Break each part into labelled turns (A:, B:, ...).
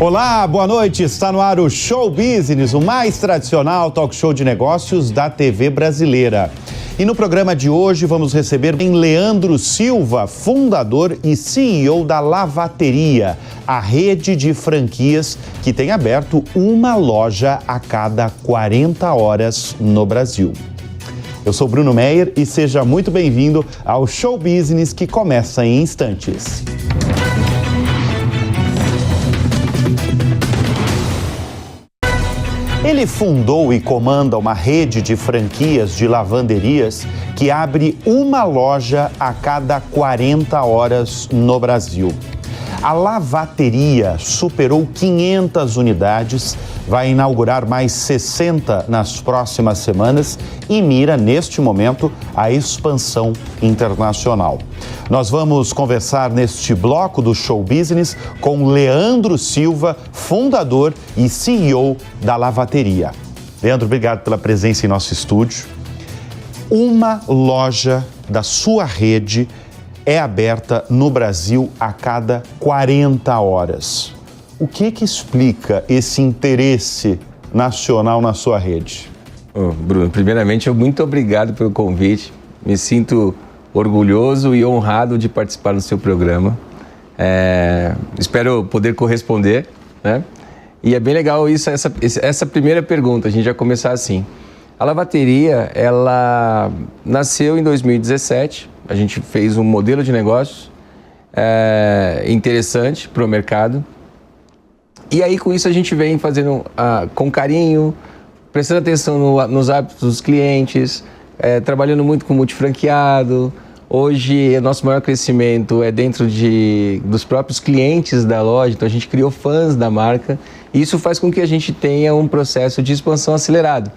A: Olá, boa noite. Está no ar o Show Business, o mais tradicional talk show de negócios da TV brasileira. E no programa de hoje vamos receber Leandro Silva, fundador e CEO da Lavateria, a rede de franquias que tem aberto uma loja a cada 40 horas no Brasil. Eu sou Bruno Meyer e seja muito bem-vindo ao Show Business que começa em instantes. Ele fundou e comanda uma rede de franquias de lavanderias que abre uma loja a cada 40 horas no Brasil. A Lavateria superou 500 unidades, vai inaugurar mais 60 nas próximas semanas e mira, neste momento, a expansão internacional. Nós vamos conversar neste bloco do Show Business com Leandro Silva, fundador e CEO da Lavateria. Leandro, obrigado pela presença em nosso estúdio. Uma loja da sua rede é aberta no Brasil a cada 40 horas. O que explica esse interesse nacional na sua rede?
B: Bruno, primeiramente, muito obrigado pelo convite. Me sinto orgulhoso e honrado de participar do seu programa. Espero poder corresponder, né? E é bem legal essa primeira pergunta, a gente já começar assim. A Lavateria, ela nasceu em 2017. A gente fez um modelo de negócios interessante para o mercado. E aí, com isso, a gente vem fazendo com carinho, prestando atenção nos hábitos dos clientes, trabalhando muito com multifranqueado. Hoje, o nosso maior crescimento é dentro dos próprios clientes da loja, então a gente criou fãs da marca. E isso faz com que a gente tenha um processo de expansão acelerado.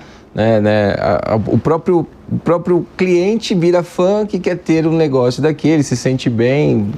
B: O próprio cliente vira fã que quer ter um negócio daquele, se sente bem,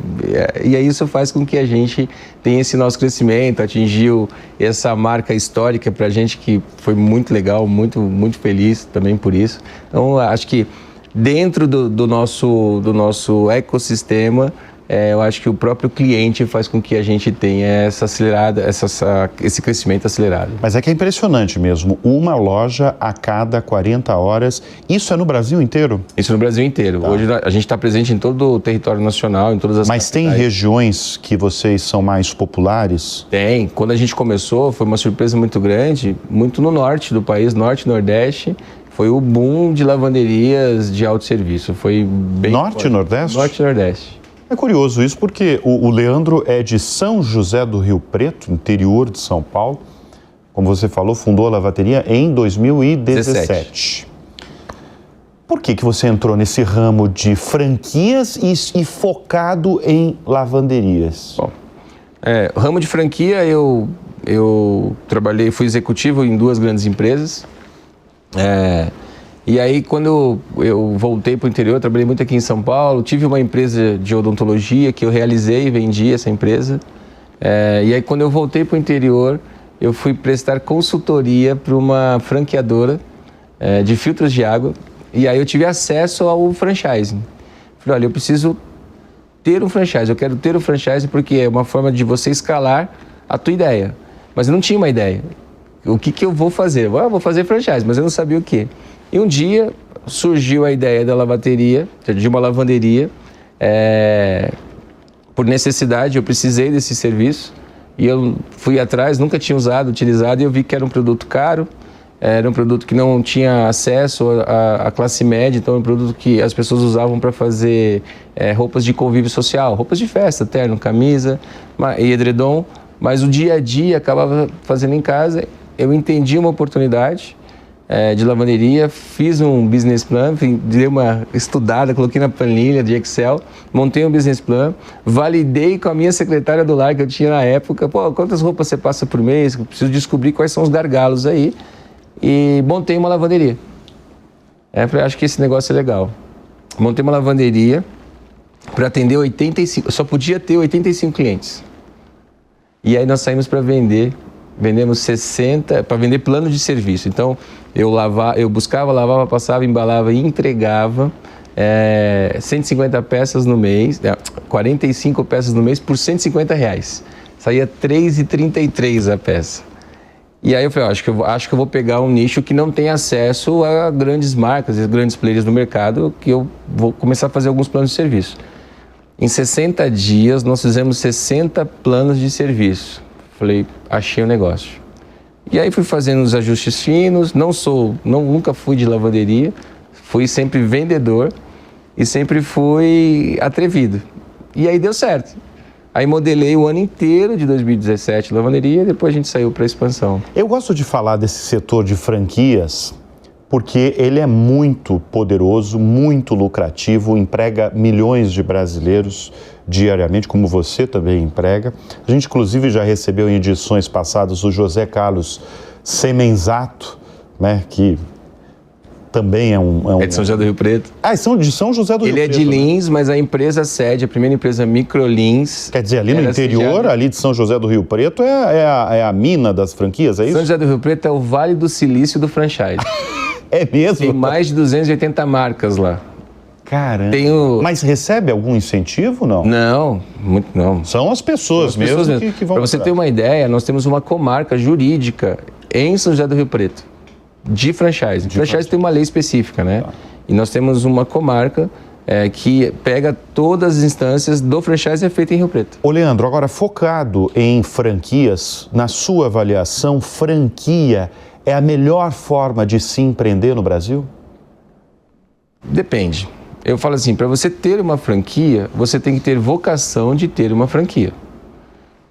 B: e aí isso faz com que a gente tenha esse nosso crescimento, atingiu essa marca histórica para a gente que foi muito legal, muito, muito feliz também por isso. Então, acho que dentro do nosso ecossistema, eu acho que o próprio cliente faz com que a gente tenha esse crescimento acelerado.
A: Mas é que é impressionante mesmo, uma loja a cada 40 horas, isso é no Brasil inteiro?
B: Isso no Brasil inteiro. Tá. Hoje a gente está presente em todo o território nacional, em todas as
A: Mas capitais. Tem regiões que vocês são mais populares?
B: Tem. Quando a gente começou, foi uma surpresa muito grande, muito no norte do país, norte e nordeste. Foi o boom de lavanderias de autosserviço. Foi bem
A: Norte e Nordeste?
B: Norte e Nordeste.
A: É curioso isso porque o Leandro é de São José do Rio Preto, interior de São Paulo. Como você falou, fundou a Lavateria em 2017. Por que você entrou nesse ramo de franquias e focado em lavanderias?
B: Bom, o ramo de franquia, eu trabalhei, fui executivo em 2 grandes empresas. E aí, quando eu voltei para o interior, trabalhei muito aqui em São Paulo, tive uma empresa de odontologia que eu realizei e vendi essa empresa. E aí, quando eu voltei para o interior, eu fui prestar consultoria para uma franqueadora de filtros de água. E aí eu tive acesso ao franchising. Falei, olha, eu preciso ter um franchise, eu quero ter um franchise porque é uma forma de você escalar a tua ideia. Mas eu não tinha uma ideia. O que eu vou fazer? Eu vou fazer franchise, mas eu não sabia o quê. E um dia surgiu a ideia da lavateria, de uma lavanderia. Por necessidade, eu precisei desse serviço. E eu fui atrás, nunca tinha utilizado, e eu vi que era um produto caro. Era um produto que não tinha acesso à classe média, então é um produto que as pessoas usavam para fazer roupas de convívio social, roupas de festa, terno, camisa e edredom. Mas o dia a dia acabava fazendo em casa. Eu entendi uma oportunidade de lavanderia, fiz um business plan, dei uma estudada, coloquei na planilha de Excel, montei um business plan, validei com a minha secretária do lar que eu tinha na época, quantas roupas você passa por mês, eu preciso descobrir quais são os gargalos aí, e montei uma lavanderia. Falei, acho que esse negócio é legal. Montei uma lavanderia para atender 85, só podia ter 85 clientes. E aí nós saímos para vender. Vendemos 60, para vender plano de serviço. Então, eu buscava, lavava, passava, embalava e entregava 150 peças no mês, 45 peças no mês por R$150. saía R$ 3,33 a peça. E aí eu falei, acho que eu vou pegar um nicho que não tem acesso a grandes marcas e grandes players no mercado, que eu vou começar a fazer alguns planos de serviço. Em 60 dias, nós fizemos 60 planos de serviço. Falei, achei o negócio. E aí fui fazendo os ajustes finos, nunca fui de lavanderia, fui sempre vendedor e sempre fui atrevido. E aí deu certo. Aí modelei o ano inteiro de 2017 lavanderia e depois a gente saiu para a expansão.
A: Eu gosto de falar desse setor de franquias porque ele é muito poderoso, muito lucrativo, emprega milhões de brasileiros diariamente, como você também emprega. A gente, inclusive, já recebeu em edições passadas o José Carlos Semenzato, né, que também é
B: de São José do Rio Preto.
A: São de São José do Rio Preto.
B: Ele é de Lins, mas a empresa sede, a primeira empresa Microlins.
A: Quer dizer, ali no interior, ali de São José do Rio Preto, é a mina das franquias, é isso?
B: São José do Rio Preto é o Vale do Silício do franchise.
A: É mesmo?
B: Tem mais de 280 marcas lá.
A: Caramba. Mas recebe algum incentivo, não?
B: Não, muito não.
A: São as pessoas mesmo que vão...
B: Para você ter uma ideia, nós temos uma comarca jurídica em São José do Rio Preto. De franchise. Franchise tem uma lei específica, né? Tá. E nós temos uma comarca que pega todas as instâncias do franchise e é feita em Rio Preto.
A: Ô Leandro, agora focado em franquias, na sua avaliação, franquia é a melhor forma de se empreender no Brasil?
B: Depende. Eu falo assim, para você ter uma franquia, você tem que ter vocação de ter uma franquia.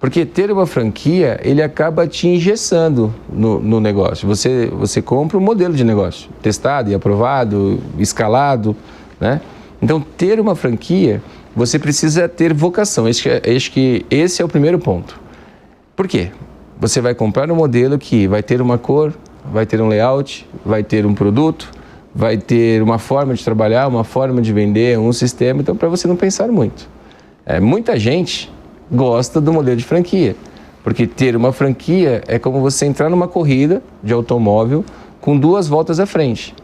B: Porque ter uma franquia, ele acaba te engessando no negócio. Você compra um modelo de negócio, testado e aprovado, escalado, né? Então, ter uma franquia, você precisa ter vocação. Acho que esse é o primeiro ponto. Por quê? Você vai comprar um modelo que vai ter uma cor, vai ter um layout, vai ter um produto, vai ter uma forma de trabalhar, uma forma de vender, um sistema. Então, para você não pensar muito. Muita gente gosta do modelo de franquia, porque ter uma franquia é como você entrar numa corrida de automóvel com 2 voltas à frente.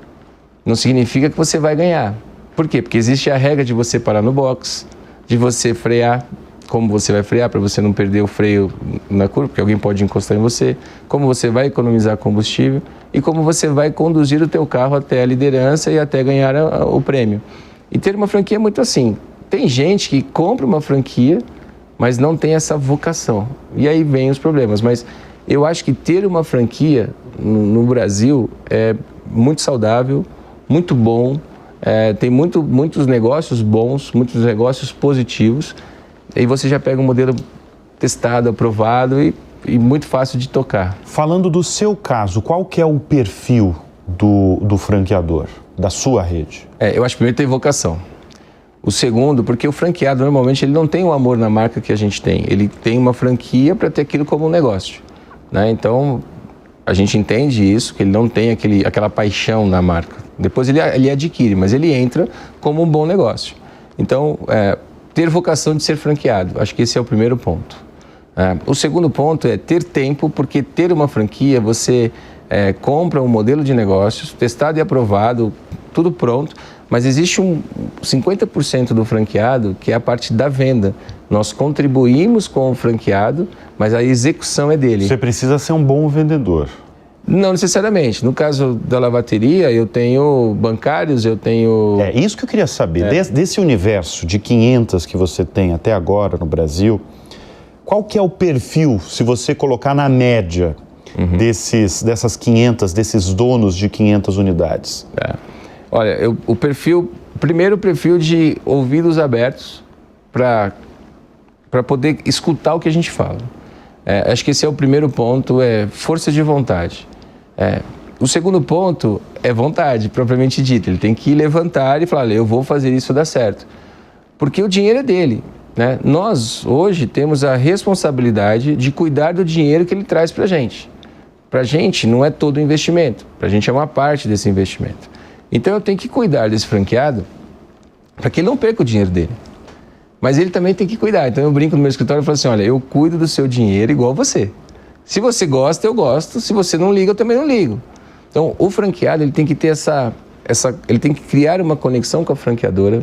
B: Não significa que você vai ganhar. Por quê? Porque existe a regra de você parar no box, de você frear, como você vai frear para você não perder o freio na curva, porque alguém pode encostar em você, como você vai economizar combustível e como você vai conduzir o teu carro até a liderança e até ganhar o prêmio. E ter uma franquia é muito assim. Tem gente que compra uma franquia, mas não tem essa vocação. E aí vem os problemas. Mas eu acho que ter uma franquia no Brasil é muito saudável, muito bom, tem muitos negócios bons, muitos negócios positivos. E você já pega um modelo testado, aprovado e muito fácil de tocar.
A: Falando do seu caso, qual que é o perfil do franqueador, da sua rede?
B: Eu acho que primeiro tem vocação. O segundo, porque o franqueado normalmente ele não tem o amor na marca que a gente tem. Ele tem uma franquia para ter aquilo como um negócio, né? Então, a gente entende isso, que ele não tem aquela paixão na marca. Depois ele adquire, mas ele entra como um bom negócio. Então, ter vocação de ser franqueado, acho que esse é o primeiro ponto. O segundo ponto é ter tempo, porque ter uma franquia, você compra um modelo de negócios, testado e aprovado, tudo pronto, mas existe 50% do franqueado que é a parte da venda. Nós contribuímos com o franqueado, mas a execução é dele.
A: Você precisa ser um bom vendedor.
B: Não necessariamente. No caso da lavateria, eu tenho bancários, eu tenho...
A: Isso que eu queria saber. Desse universo de 500 que você tem até agora no Brasil, qual que é o perfil, se você colocar na média dessas 500, desses donos de 500 unidades?
B: Olha, primeiro o perfil de ouvidos abertos para poder escutar o que a gente fala. Acho que esse é o primeiro ponto, força de vontade. O segundo ponto é vontade, propriamente dita. Ele tem que levantar e falar, eu vou fazer isso dar certo. Porque o dinheiro é dele, né? Nós, hoje, temos a responsabilidade de cuidar do dinheiro que ele traz para a gente. Para a gente não é todo o investimento, para a gente é uma parte desse investimento. Então eu tenho que cuidar desse franqueado para que ele não perca o dinheiro dele. Mas ele também tem que cuidar. Então eu brinco no meu escritório e falo assim, olha, eu cuido do seu dinheiro igual você. Se você gosta, eu gosto. Se você não liga, eu também não ligo. Então o franqueado, ele tem que ter ele tem que criar uma conexão com a franqueadora,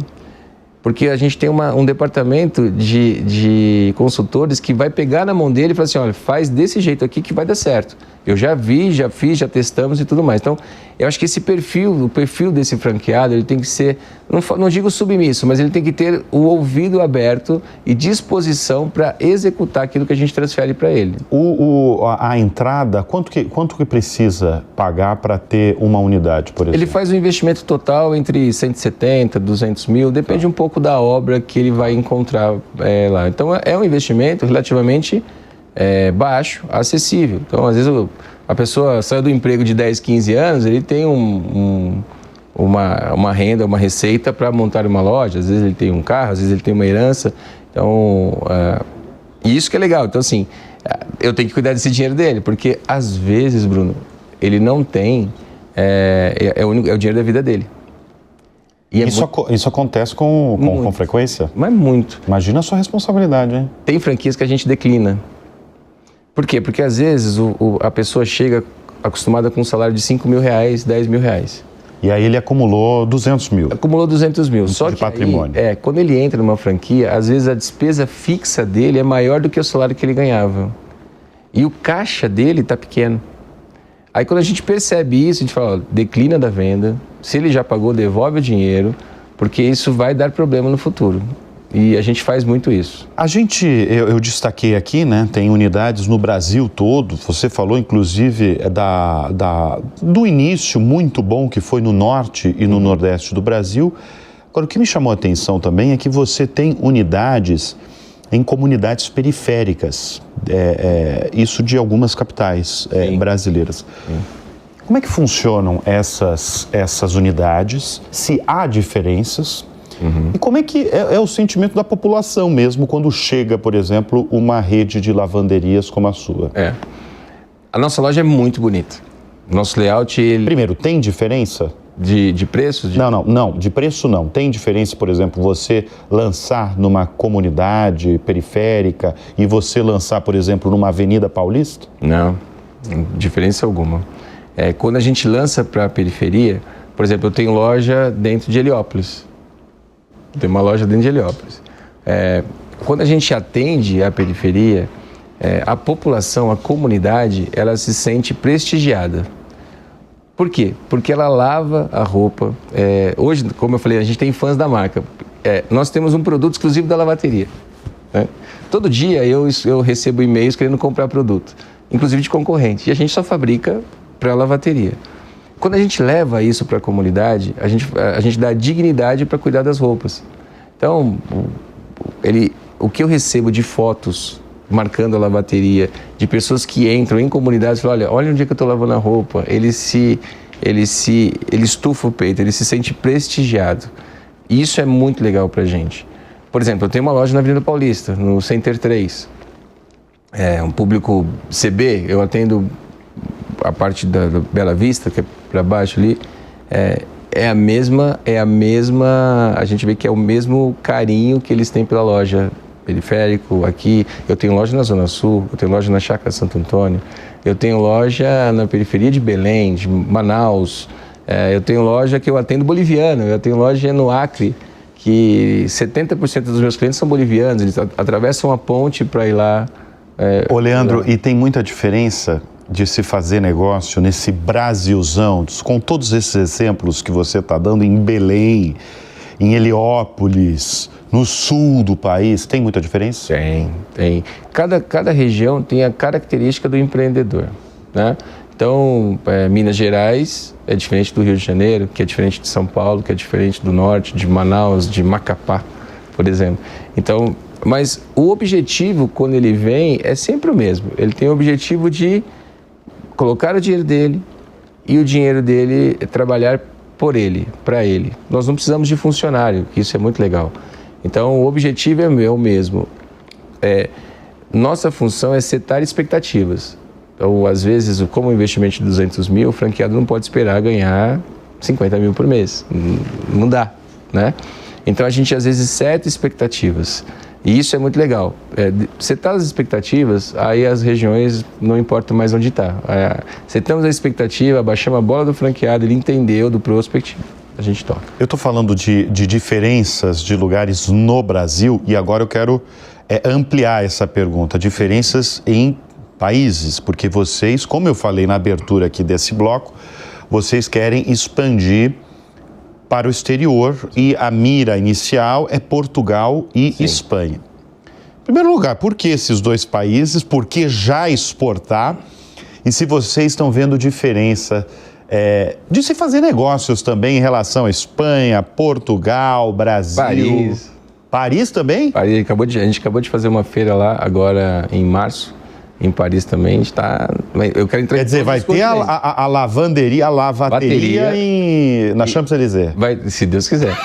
B: Porque a gente tem um departamento de consultores que vai pegar na mão dele e falar assim, olha, faz desse jeito aqui que vai dar certo. Eu já vi, já fiz, já testamos e tudo mais. Então, eu acho que esse perfil, o perfil desse franqueado, ele tem que ser, não digo submisso, mas ele tem que ter o ouvido aberto e disposição para executar aquilo que a gente transfere para ele.
A: A entrada, quanto que precisa pagar para ter uma unidade, por exemplo?
B: Ele faz um investimento total entre 170, 200 mil, depende um pouco da obra que ele vai encontrar lá. Então, é um investimento relativamente baixo, acessível. Então, às vezes, a pessoa sai do emprego de 10, 15 anos, ele tem uma renda, uma receita para montar uma loja. Às vezes ele tem um carro, às vezes ele tem uma herança. Então, isso que é legal. Então, assim, eu tenho que cuidar desse dinheiro dele, porque às vezes, Bruno, ele não tem, é o dinheiro da vida dele. E
A: isso acontece com frequência?
B: Mas muito.
A: Imagina a sua responsabilidade, hein?
B: Tem franquias que a gente declina. Por quê? Porque às vezes a pessoa chega acostumada com um salário de 5 mil reais, 10 mil reais.
A: E aí ele acumulou 200 mil.
B: Acumulou 200 mil. Só
A: de
B: que
A: patrimônio.
B: Aí, quando ele entra numa franquia, às vezes a despesa fixa dele é maior do que o salário que ele ganhava. E o caixa dele está pequeno. Aí quando a gente percebe isso, a gente fala, ó, declina da venda. Se ele já pagou, devolve o dinheiro, porque isso vai dar problema no futuro. E a gente faz muito isso.
A: Eu destaquei aqui, né? Tem unidades no Brasil todo. Você falou, inclusive, do início muito bom que foi no norte e no nordeste do Brasil. Agora, o que me chamou a atenção também é que você tem unidades em comunidades periféricas. Isso de algumas capitais brasileiras. Sim. Como é que funcionam essas unidades? Se há diferenças? Uhum. E como é que é o sentimento da população mesmo quando chega, por exemplo, uma rede de lavanderias como a sua?
B: A nossa loja é muito bonita. Nosso layout...
A: Primeiro, tem diferença?
B: De preços?
A: Não, de preço não. Tem diferença, por exemplo, você lançar numa comunidade periférica e você lançar, por exemplo, numa avenida paulista?
B: Não, diferença alguma. Quando a gente lança para a periferia, por exemplo, eu tenho loja dentro de Heliópolis. Tem uma loja dentro de Heliópolis. Quando a gente atende a periferia, a população, a comunidade, ela se sente prestigiada. Por quê? Porque ela lava a roupa. Hoje, como eu falei, a gente tem fãs da marca. Nós temos um produto exclusivo da lavateria. Né? Todo dia eu recebo e-mails querendo comprar produto, inclusive de concorrente. E a gente só fabrica para a lavateria. Quando a gente leva isso para a comunidade, a gente dá dignidade para cuidar das roupas. Então, o que eu recebo de fotos marcando a lavateria, de pessoas que entram em comunidades e falam, olha onde é que eu estou lavando a roupa, ele estufa o peito, ele se sente prestigiado. E isso é muito legal para a gente. Por exemplo, eu tenho uma loja na Avenida Paulista, no Center 3. Um público CB, eu atendo a parte da Bela Vista, que é para baixo ali, a gente vê que é o mesmo carinho que eles têm pela loja periférico aqui. Eu tenho loja na Zona Sul, eu tenho loja na Chácara Santo Antônio, eu tenho loja na periferia de Belém, de Manaus, eu tenho loja que eu atendo boliviano, eu tenho loja no Acre, que 70% dos meus clientes são bolivianos, eles atravessam a ponte para ir lá.
A: Ô Leandro, e tem muita diferença de se fazer negócio nesse Brasilzão, com todos esses exemplos que você está dando em Belém, em Heliópolis, no sul do país, tem muita diferença?
B: Tem. Cada região tem a característica do empreendedor, né? Então, Minas Gerais é diferente do Rio de Janeiro, que é diferente de São Paulo, que é diferente do Norte, de Manaus, de Macapá, por exemplo. Então, mas o objetivo, quando ele vem, é sempre o mesmo. Ele tem o objetivo de colocar o dinheiro dele e o dinheiro dele trabalhar por ele, para ele. Nós não precisamos de funcionário, que isso é muito legal. Então, o objetivo é o mesmo. Nossa função é setar expectativas. Então, às vezes, como um investimento de 200 mil, o franqueado não pode esperar ganhar 50 mil por mês. Não dá, né? Então, a gente, às vezes, seta expectativas. E isso é muito legal. Setar as expectativas, aí as regiões não importam mais onde está. Setamos a expectativa, baixamos a bola do franqueado, ele entendeu do prospect, a gente toca.
A: Eu estou falando de diferenças de lugares no Brasil e agora eu quero ampliar essa pergunta. Diferenças em países, porque vocês, como eu falei na abertura aqui desse bloco, vocês querem expandir para o exterior e a mira inicial é Portugal e
B: Sim.
A: Espanha. Em primeiro lugar, por que esses dois países? Por que já exportar? E se vocês estão vendo diferença de se fazer negócios também em relação à Espanha, Portugal, Brasil...
B: Paris.
A: Paris também?
B: Paris, a gente acabou de fazer uma feira lá agora em março. Em Paris também, a gente está... Eu quero entrar.
A: Quer dizer, vai ter a lavanderia, a lavateria na Champs-Élysées.
B: Vai, se Deus quiser.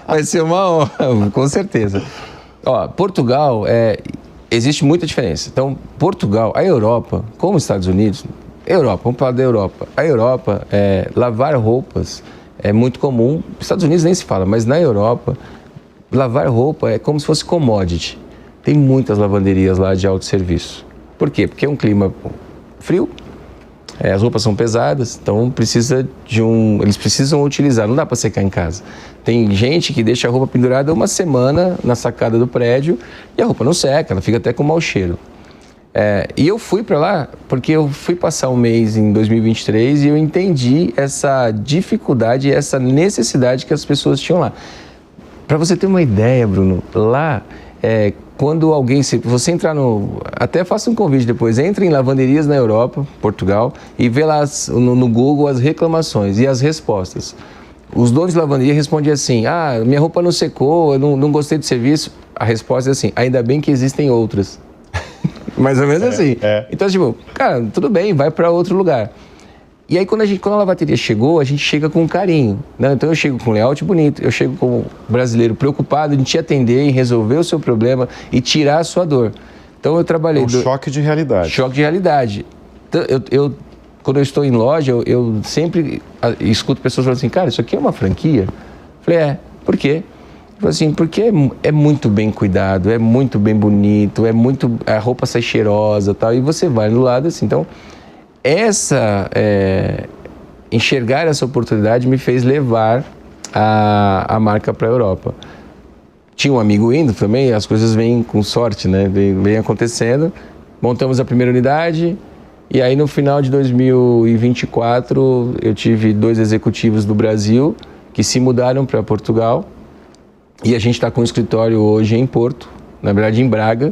B: Vai ser uma honra, com certeza. Ó, Portugal, existe muita diferença. Então, Portugal, a Europa, como os Estados Unidos... vamos falar da Europa. A Europa, lavar roupas é muito comum. Nos Estados Unidos nem se fala, mas na Europa, lavar roupa é como se fosse commodity. Tem muitas lavanderias lá de autosserviço. Por quê? Porque é um clima frio, as roupas são pesadas, então eles precisam utilizar, não dá para secar em casa. Tem gente que deixa a roupa pendurada uma semana na sacada do prédio e a roupa não seca, ela fica até com mau cheiro. E eu fui para lá porque eu fui passar um mês em 2023 e eu entendi essa dificuldade e essa necessidade que as pessoas tinham lá. Para você ter uma ideia, Bruno, lá... quando se você entrar até faça um convite depois, entre em lavanderias na Europa, Portugal, e vê lá no Google as reclamações e as respostas. Os donos de lavanderia respondiam assim, minha roupa não secou, eu não gostei do serviço. A resposta é assim, ainda bem que existem outras. Mais ou menos assim. Então, tipo, cara, tudo bem, vai para outro lugar. E aí, quando a lavateria chegou, a gente chega com carinho, né? Então, eu chego com layout bonito, eu chego como brasileiro preocupado em te atender, em resolver o seu problema e tirar a sua dor. Então, eu trabalhei...
A: choque de realidade.
B: Choque de realidade. Então, quando eu estou em loja, eu sempre escuto pessoas falando assim, cara, isso aqui é uma franquia? Eu falei, por quê? Eu falei assim, porque é muito bem cuidado, é muito bem bonito, a roupa sai cheirosa e tal, e você vai no lado assim, então... enxergar essa oportunidade me fez levar a marca para a Europa. Tinha um amigo indo também, as coisas vêm com sorte, né? Vem acontecendo. Montamos a primeira unidade e aí no final de 2024 eu tive 2 executivos do Brasil que se mudaram para Portugal e a gente está com um escritório hoje em Porto, na verdade em Braga.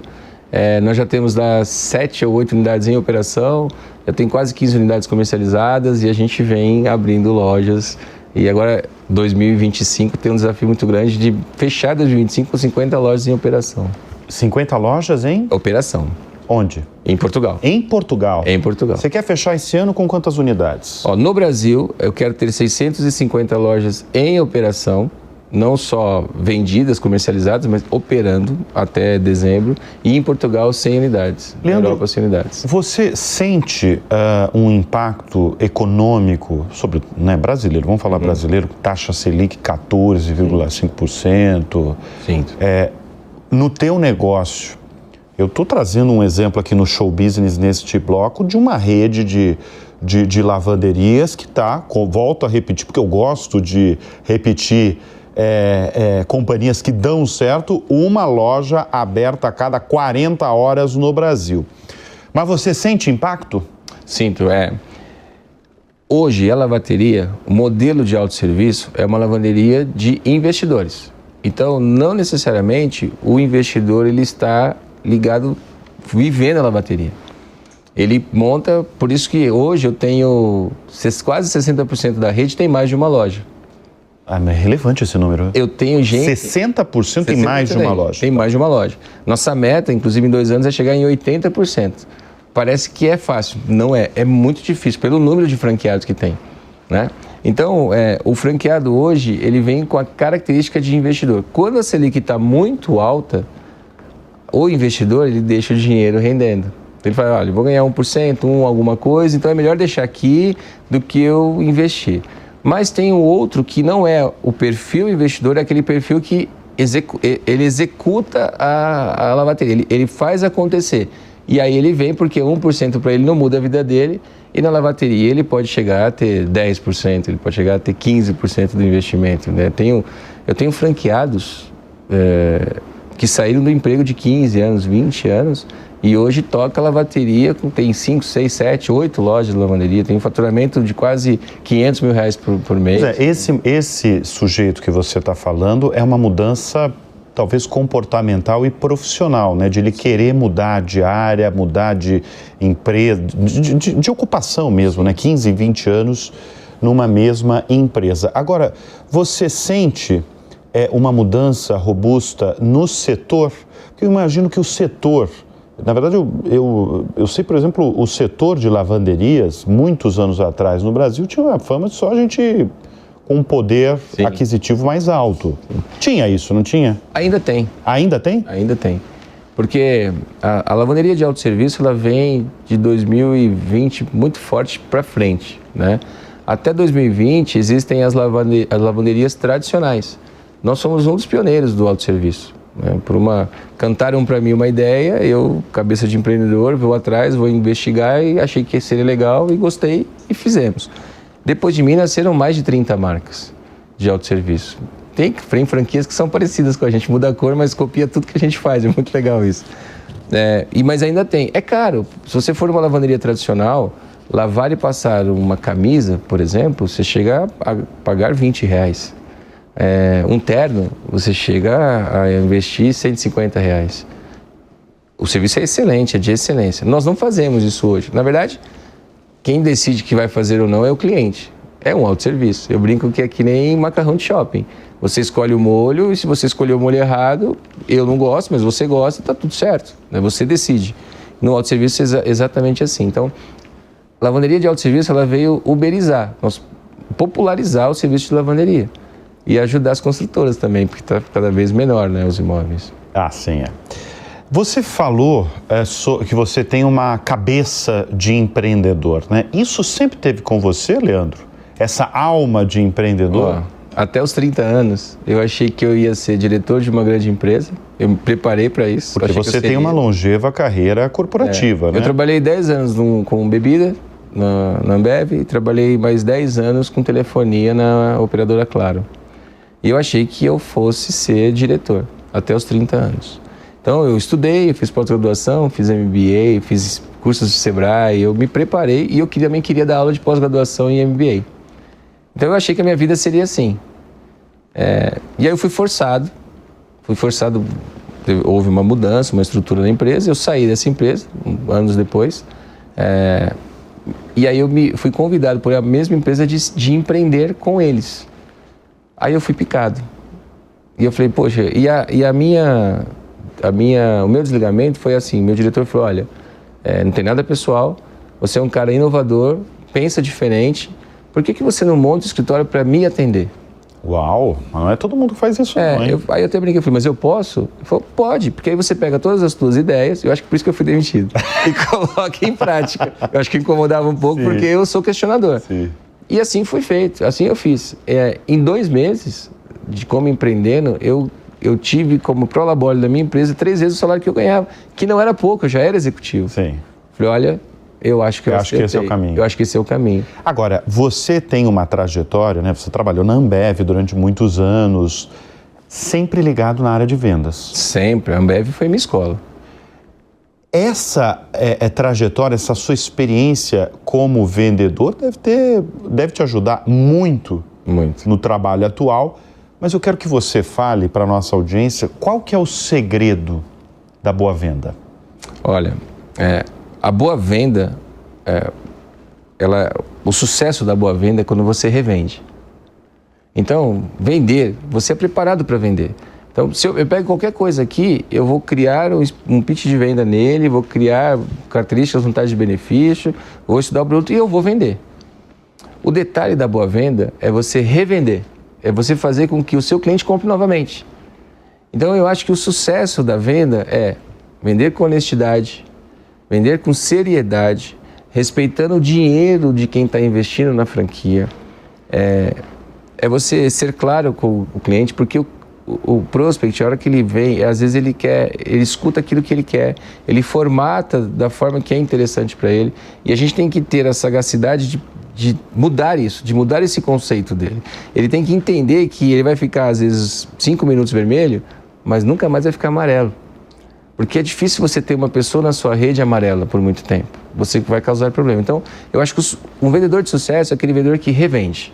B: Nós já temos 7 ou 8 unidades em operação, já tem quase 15 unidades comercializadas e a gente vem abrindo lojas. E agora, 2025, tem um desafio muito grande de fechar 2025 com 50 lojas em operação.
A: 50 lojas em?
B: Operação.
A: Onde?
B: Em Portugal.
A: Em Portugal?
B: Em Portugal.
A: Você quer fechar esse ano com quantas unidades?
B: No Brasil, eu quero ter 650 lojas em operação, não só vendidas, comercializadas, mas operando até dezembro. E em Portugal, 100 unidades.
A: Leandro,
B: na Europa, 100 unidades.
A: Você sente um impacto econômico sobre brasileiro? Vamos falar brasileiro, taxa Selic 14,5%.
B: Sim.
A: No teu negócio, eu estou trazendo um exemplo aqui no Show Business, neste bloco, de uma rede de lavanderias que volto a repetir, porque eu gosto de repetir companhias que dão certo, uma loja aberta a cada 40 horas no Brasil. Mas você sente impacto?
B: Sinto, Hoje, a lavateria, o modelo de autosserviço é uma lavanderia de investidores. Então, não necessariamente o investidor ele está ligado, vivendo a lavateria. Ele monta, por isso que hoje eu tenho quase 60% da rede tem mais de uma loja.
A: Mas é relevante esse número.
B: Eu tenho gente...
A: 60% tem mais de uma loja.
B: Tem mais de uma loja. Nossa meta, inclusive em 2 anos, é chegar em 80%. Parece que é fácil. Não é. É muito difícil, pelo número de franqueados que tem, né? Então, o franqueado hoje, ele vem com a característica de investidor. Quando a Selic está muito alta, o investidor, ele deixa o dinheiro rendendo. Ele fala, olha, eu vou ganhar 1%, alguma coisa, então é melhor deixar aqui do que eu investir. Mas tem o outro que não é o perfil investidor, é aquele perfil que ele executa a lavateria, ele faz acontecer. E aí ele vem porque 1% para ele não muda a vida dele E na lavateria ele pode chegar a ter 10%, ele pode chegar a ter 15% do investimento, né? Eu tenho franqueados que saíram do emprego de 15 anos, 20 anos e hoje toca a lavateria, tem 5, 6, 7, 8 lojas de lavanderia, tem um faturamento de quase R$500 mil por mês.
A: Esse sujeito que você está falando é uma mudança talvez comportamental e profissional, né? De ele querer mudar de área, mudar de empresa, de ocupação mesmo, né? 15, 20 anos numa mesma empresa. Agora, você sente uma mudança robusta no setor? Porque eu imagino que o setor, na verdade eu sei, por exemplo, o setor de lavanderias, muitos anos atrás no Brasil, tinha uma fama de só gente com um poder aquisitivo mais alto. Tinha isso, não tinha?
B: Ainda tem.
A: Ainda tem?
B: Ainda tem. Porque a lavanderia de autosserviço, ela vem de 2020 muito forte para frente, né? Até 2020 existem as lavanderias tradicionais. Nós somos um dos pioneiros do autosserviço, né? Cantaram para mim uma ideia, eu, cabeça de empreendedor, vou atrás, vou investigar e achei que seria legal e gostei e fizemos. Depois de mim, nasceram mais de 30 marcas de autosserviço. Tem franquias que são parecidas com a gente, muda a cor, mas copia tudo que a gente faz, é muito legal isso. Mas ainda tem. É caro. Se você for uma lavanderia tradicional, lavar e passar uma camisa, por exemplo, você chega a pagar R$20. Um terno, você chega a investir R$150. O serviço é excelente, é de excelência. Nós não fazemos isso hoje. Na verdade, quem decide que vai fazer ou não é o cliente. É um autosserviço. Eu brinco que é que nem macarrão de shopping. Você escolhe o molho e se você escolher o molho errado, eu não gosto, mas você gosta, tá tudo certo, né? Você decide. No autosserviço é exatamente assim. Então, a lavanderia de autosserviço, ela veio uberizar, popularizar o serviço de lavanderia. E ajudar as construtoras também, porque está cada vez menor, né, os imóveis.
A: Ah, sim, Você falou que você tem uma cabeça de empreendedor, né? Isso sempre teve com você, Leandro? Essa alma de empreendedor?
B: Até os 30 anos, eu achei que eu ia ser diretor de uma grande empresa. Eu me preparei para isso.
A: Porque você tem uma longeva carreira corporativa, né?
B: Eu trabalhei 10 anos com bebida na Ambev e trabalhei mais 10 anos com telefonia na operadora Claro. E eu achei que eu fosse ser diretor, até os 30 anos. Então, eu estudei, eu fiz pós-graduação, fiz MBA, fiz cursos de Sebrae, eu me preparei e eu também queria dar aula de pós-graduação em MBA. Então, eu achei que a minha vida seria assim. E aí eu fui forçado, houve uma mudança, uma estrutura da empresa, eu saí dessa empresa, anos depois, e aí eu fui convidado por a mesma empresa de empreender com eles. Aí eu fui picado. E eu falei, poxa, o meu desligamento foi assim, meu diretor falou, olha, não tem nada pessoal, você é um cara inovador, pensa diferente, por que você não monta o escritório para me atender?
A: Uau, mas não é todo mundo que faz isso não, hein?
B: Aí eu até brinquei, falei, mas eu posso? Ele falou, pode, porque aí você pega todas as tuas ideias, eu acho que por isso que eu fui demitido, e coloca em prática. Eu acho que incomodava um pouco, porque eu sou questionador.
A: Sim.
B: E assim foi feito, assim eu fiz. Em 2 meses, de como empreendendo, eu tive como prolabore da minha empresa 3 vezes o salário que eu ganhava, que não era pouco, eu já era executivo.
A: Sim.
B: Falei, olha, eu acho que
A: esse é o caminho.
B: Eu acho que esse é o caminho.
A: Agora, você tem uma trajetória, né? Você trabalhou na Ambev durante muitos anos, sempre ligado na área de vendas.
B: Sempre, a Ambev foi minha escola.
A: Essa trajetória, essa sua experiência como vendedor deve te ajudar muito no trabalho atual, mas eu quero que você fale para a nossa audiência qual que é o segredo da boa venda.
B: Olha, a boa venda, o sucesso da boa venda é quando você revende. Então, vender, você é preparado para vender. Então, se eu pego qualquer coisa aqui, eu vou criar um pitch de venda nele, vou criar características, vantagens de benefício, vou estudar o produto e eu vou vender. O detalhe da boa venda é você revender, é você fazer com que o seu cliente compre novamente. Então, eu acho que o sucesso da venda é vender com honestidade, vender com seriedade, respeitando o dinheiro de quem está investindo na franquia. É você ser claro com o cliente, porque o prospect, a hora que ele vem, às vezes ele escuta aquilo que ele quer, ele formata da forma que é interessante para ele, e a gente tem que ter a sagacidade de mudar isso, de mudar esse conceito dele. Ele tem que entender que ele vai ficar, às vezes, 5 minutos vermelho, mas nunca mais vai ficar amarelo. Porque é difícil você ter uma pessoa na sua rede amarela por muito tempo. Você vai causar problema. Então, eu acho que um vendedor de sucesso é aquele vendedor que revende.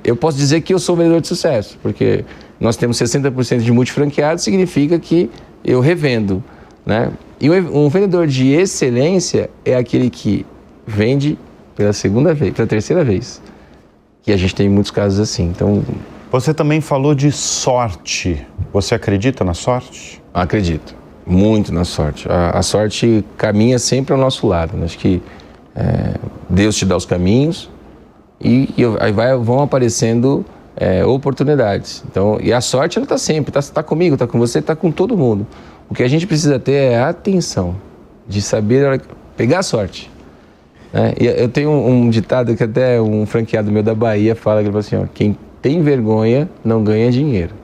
B: Eu posso dizer que eu sou um vendedor de sucesso, porque nós temos 60% de multifranqueados, significa que eu revendo, né? E um vendedor de excelência é aquele que vende pela segunda vez, pela terceira vez. E a gente tem muitos casos assim. Então,
A: você também falou de sorte. Você acredita na sorte?
B: Acredito muito na sorte. A sorte caminha sempre ao nosso lado. Acho que Deus te dá os caminhos e aí vão aparecendo oportunidades. Então, e a sorte ela está sempre, está comigo, está com você, está com todo mundo. O que a gente precisa ter é a atenção de saber pegar a sorte. E eu tenho um ditado que até um franqueado meu da Bahia fala, que ele fala assim, ó, quem tem vergonha não ganha dinheiro.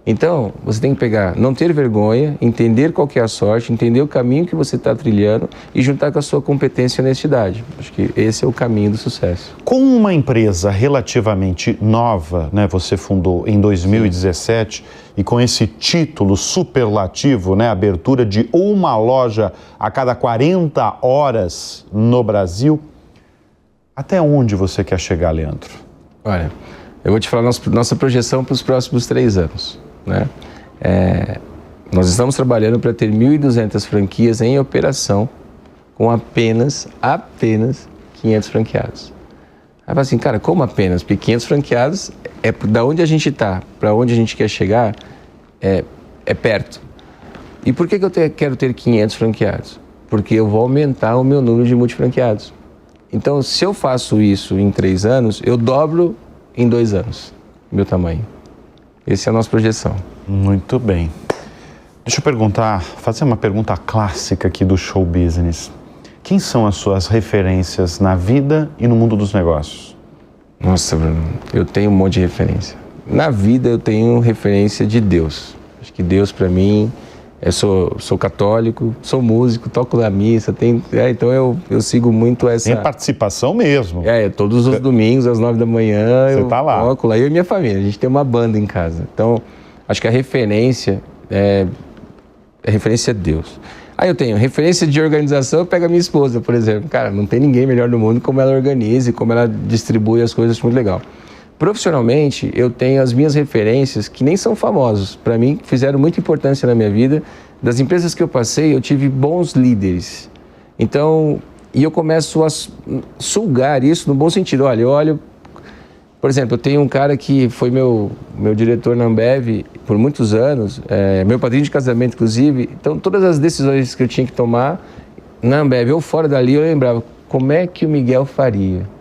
B: Então, você tem que pegar, não ter vergonha, entender qual que é a sorte, entender o caminho que você está trilhando e juntar com a sua competência e honestidade. Acho que esse é o caminho do sucesso.
A: Com uma empresa relativamente nova, né, você fundou em 2017, e com esse título superlativo, né, abertura de uma loja a cada 40 horas no Brasil, até onde você quer chegar, Leandro?
B: Olha, eu vou te falar nossa projeção para os próximos 3 anos. Né? Nós estamos trabalhando para ter 1.200 franquias em operação com apenas 500 franqueados. Aí fala assim, cara, como apenas? Porque 500 franqueados da onde a gente está para onde a gente quer chegar é perto. E por que eu quero ter 500 franqueados? Porque eu vou aumentar o meu número de multifranqueados. Então, se eu faço isso em 3 anos, eu dobro em 2 anos o meu tamanho. Essa é a nossa projeção.
A: Muito bem. Deixa eu fazer uma pergunta clássica aqui do show business. Quem são as suas referências na vida e no mundo dos negócios?
B: Nossa, Bruno, eu tenho um monte de referência. Na vida eu tenho referência de Deus. Acho que Deus para mim, eu sou católico, sou músico, toco na missa, então eu sigo muito essa...
A: Tem participação mesmo.
B: Todos os domingos às 9 da manhã
A: eu
B: toco lá, eu e minha família, a gente tem uma banda em casa. Então, acho que a referência é Deus. Aí eu tenho referência de organização, eu pego a minha esposa, por exemplo. Cara, não tem ninguém melhor no mundo como ela organiza e como ela distribui as coisas, muito legal. Profissionalmente, eu tenho as minhas referências, que nem são famosos, para mim, fizeram muita importância na minha vida. Das empresas que eu passei, eu tive bons líderes. Então, e eu começo a sugar isso no bom sentido. Olha, eu olho, por exemplo, eu tenho um cara que foi meu diretor na Ambev por muitos anos, meu padrinho de casamento, inclusive. Então, todas as decisões que eu tinha que tomar na Ambev ou fora dali, eu lembrava como é que o Miguel faria.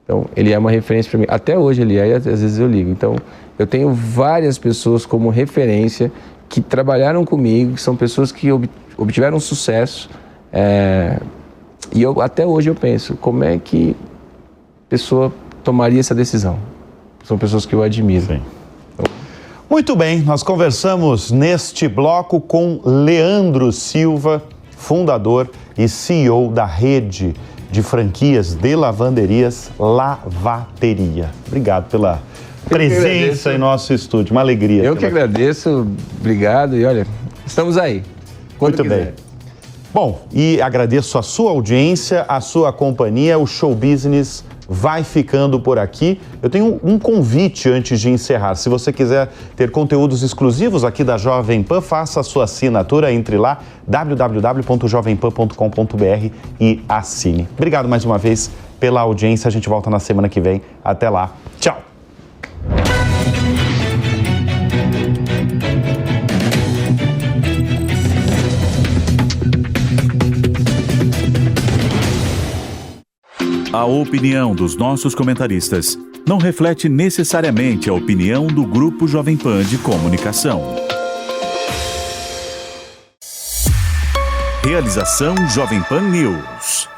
B: Então, ele é uma referência para mim. Até hoje ele às vezes eu ligo. Então, eu tenho várias pessoas como referência que trabalharam comigo, que são pessoas que obtiveram sucesso. E até hoje eu penso, como é que a pessoa tomaria essa decisão? São pessoas que eu admiro.
A: Sim. Muito bem, nós conversamos neste bloco com Leandro Silva, fundador e CEO da rede de franquias de lavanderias Lavateria. Obrigado pela presença em nosso estúdio, uma alegria.
B: Eu que agradeço, obrigado e olha, estamos aí.
A: Muito bem. Bom, e agradeço a sua audiência, a sua companhia, o Show Business vai ficando por aqui. Eu tenho um convite antes de encerrar. Se você quiser ter conteúdos exclusivos aqui da Jovem Pan, faça a sua assinatura, entre lá, www.jovempan.com.br e assine. Obrigado mais uma vez pela audiência. A gente volta na semana que vem. Até lá. Tchau.
C: A opinião dos nossos comentaristas não reflete necessariamente a opinião do Grupo Jovem Pan de Comunicação. Realização Jovem Pan News.